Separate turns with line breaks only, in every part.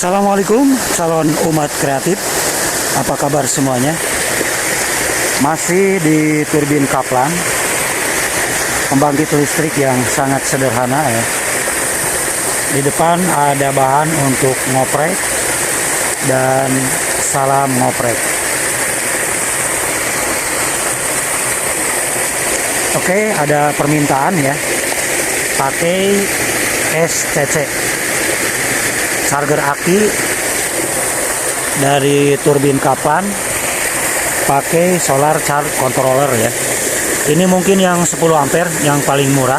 Assalamualaikum calon umat kreatif. Apa kabar semuanya? Masih di turbin Kaplan, pembangkit listrik yang sangat sederhana ya. Di depan ada bahan untuk ngoprek dan salam ngoprek. Oke, ada permintaan ya, pakai SCC charger aki dari turbin Kaplan, pakai solar charge controller ya. Ini mungkin yang 10 ampere yang paling murah.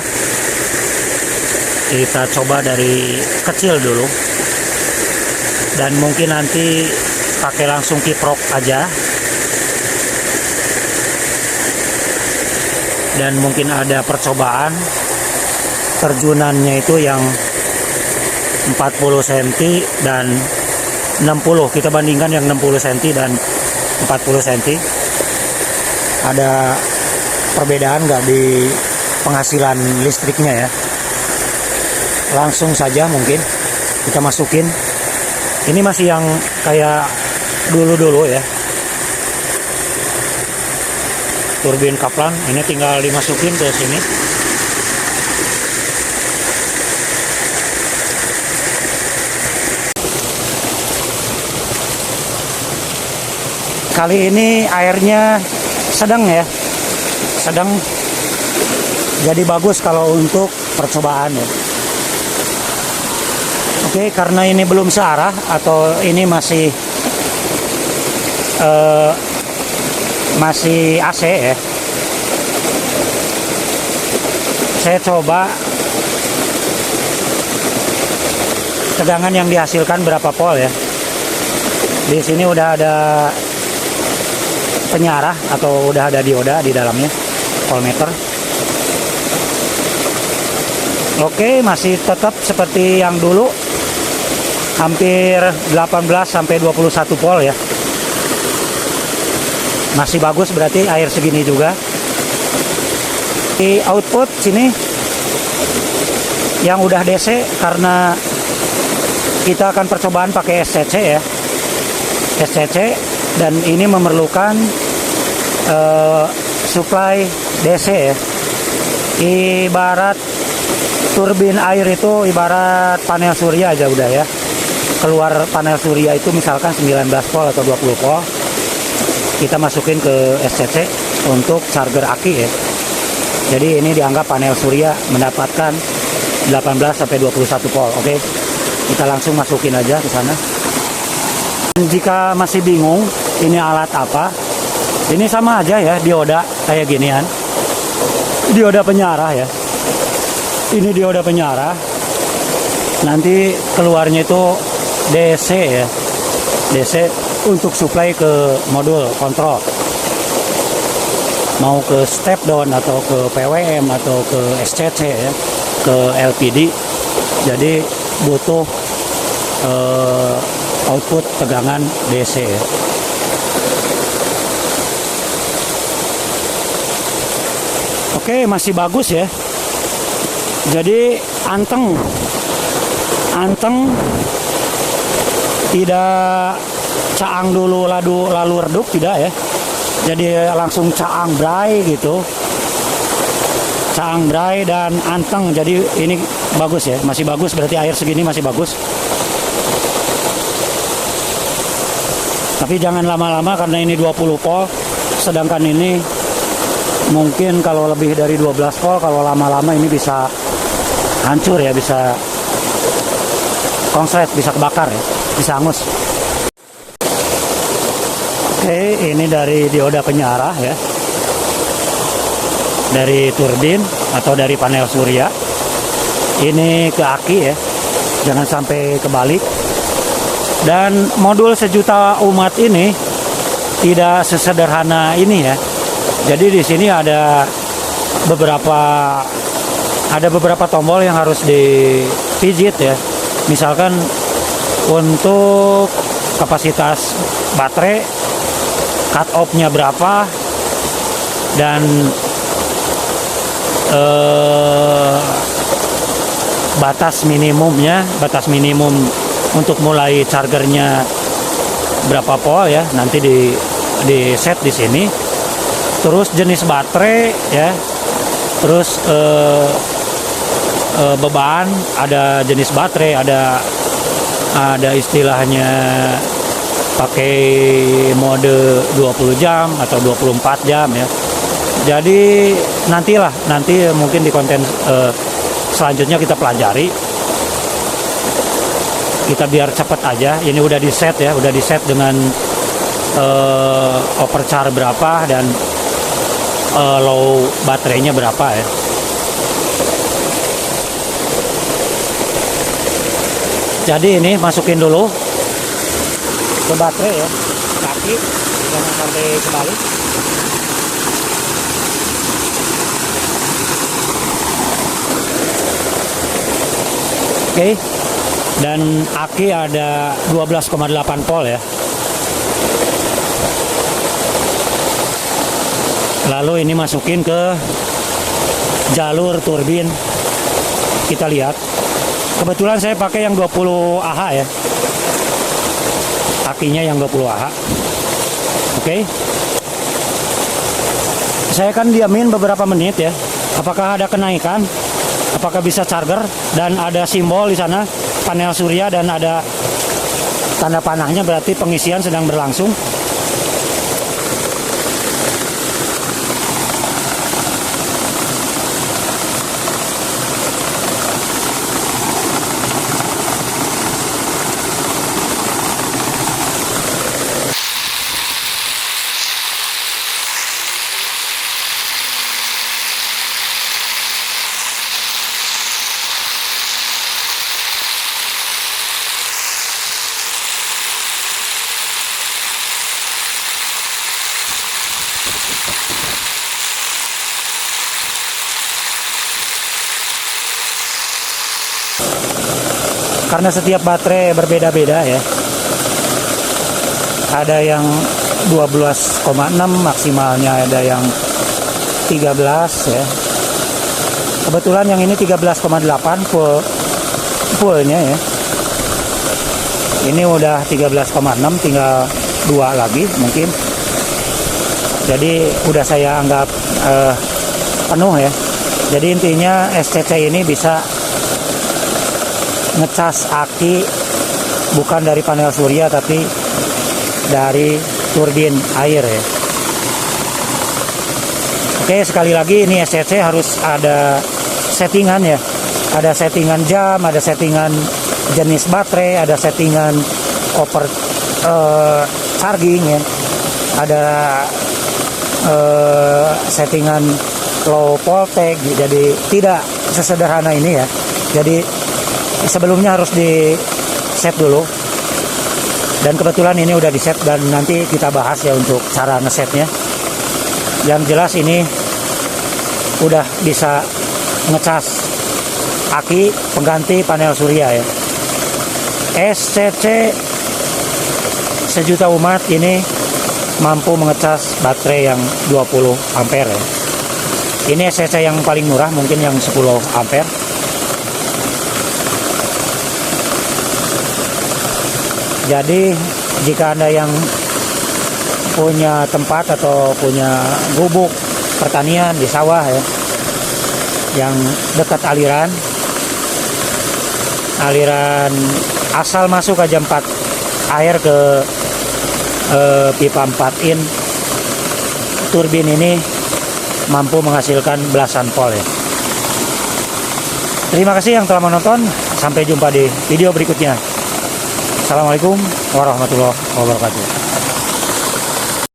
Kita coba dari kecil dulu, dan mungkin nanti pakai langsung kiprok aja, dan mungkin ada percobaan terjunannya itu yang 40 cm dan 60. Kita bandingkan yang 60 cm dan 40 cm. Ada perbedaan nggak di penghasilan listriknya ya? Langsung saja mungkin kita masukin. Ini masih yang kayak dulu-dulu ya, turbin Kaplan. Ini tinggal dimasukin ke sini. Kali ini airnya sedang ya, sedang, jadi bagus kalau untuk percobaan ya. Oke, karena ini belum searah atau ini masih AC ya, saya coba tegangan yang dihasilkan berapa volt ya. Di sini udah ada penyarah atau udah ada dioda di dalamnya, voltmeter. Oke, masih tetap seperti yang dulu, hampir 18 sampai 21 volt ya. Masih bagus, berarti air segini juga. Di output sini yang udah DC, karena kita akan percobaan pakai SCC ya, SCC, dan ini memerlukan supply DC ya. Ibarat turbin air itu ibarat panel surya aja udah ya. Keluar panel surya itu misalkan 19 volt atau 20 volt, kita masukin ke SCC untuk charger aki ya. Jadi ini dianggap panel surya mendapatkan 18 sampai 21 volt. Oke, kita langsung masukin aja ke sana. Jika masih bingung ini alat apa, ini sama aja ya, dioda kayak ginian, dioda penyarah ya. Ini dioda penyarah, nanti keluarnya itu DC ya, DC untuk supply ke modul kontrol, mau ke step down atau ke PWM atau ke SCC ya, ke LPD. Jadi butuh output tegangan DC ya. Oke, masih bagus ya. Jadi anteng, tidak caang dulu lalu redup, tidak ya. Jadi langsung caang dry gitu, caang dry dan anteng. Jadi ini bagus ya, masih bagus, berarti air segini masih bagus. Tapi jangan lama-lama karena ini 20 volt, sedangkan ini mungkin kalau lebih dari 12 volt, kalau lama-lama ini bisa hancur ya, bisa konslet, bisa kebakar ya, bisa hangus. Oke, ini dari dioda penyarah ya, dari turbin atau dari panel surya. Ini ke aki ya, jangan sampai kebalik. Dan modul sejuta umat ini tidak sesederhana ini ya. Jadi di sini ada beberapa tombol yang harus dipijit ya. Misalkan untuk kapasitas baterai, cut off-nya berapa, dan batas minimum untuk mulai chargernya berapa volt ya, nanti di set di sini. Terus jenis baterai ya, terus beban, ada jenis baterai, ada istilahnya pakai mode 20 jam atau 24 jam ya. Jadi nanti mungkin di konten selanjutnya kita pelajari. Kita biar cepet aja. Ini udah di set ya, udah di set dengan overcharge berapa dan low baterainya berapa ya. Jadi ini masukin dulu ke baterai ya, kaki jangan sampai kebalik. Oke, dan aki ada 12,8 volt ya. Lalu ini masukin ke jalur turbin. Kita lihat. Kebetulan saya pakai yang 20 Ah ya. Akinya yang 20 Ah. Oke. Saya akan diamin beberapa menit ya. Apakah ada kenaikan? Apakah bisa charger? Dan ada simbol di sana panel surya dan ada tanda panahnya, berarti pengisian sedang berlangsung. Karena setiap baterai berbeda-beda ya. Ada yang 12,6 maksimalnya, ada yang 13 ya. Kebetulan yang ini 13,8 fullnya ya. Ini udah 13,6, tinggal 2 lagi mungkin. Jadi udah saya anggap penuh ya. Jadi intinya SCC ini bisa ngecas aki bukan dari panel surya tapi dari turbin air ya. Oke, sekali lagi ini SCC harus ada settingan ya. Ada settingan jam, ada settingan jenis baterai, ada settingan charging ya. Ada settingan low voltage. Jadi tidak sesederhana ini ya. Jadi sebelumnya harus di set dulu, dan kebetulan ini udah di set dan nanti kita bahas ya untuk cara ngesetnya. Yang jelas ini udah bisa ngecas aki pengganti panel surya ya. SCC sejuta umat ini mampu mengecas baterai yang 20 ampere ya. Ini SCC yang paling murah, mungkin yang 10 ampere. Jadi jika Anda yang punya tempat atau punya gubuk pertanian di sawah ya, yang dekat aliran asal masuk aja 4 air ke pipa 4 in, turbin ini mampu menghasilkan belasan volt ya. Terima kasih yang telah menonton, sampai jumpa di video berikutnya. Assalamualaikum warahmatullahi wabarakatuh.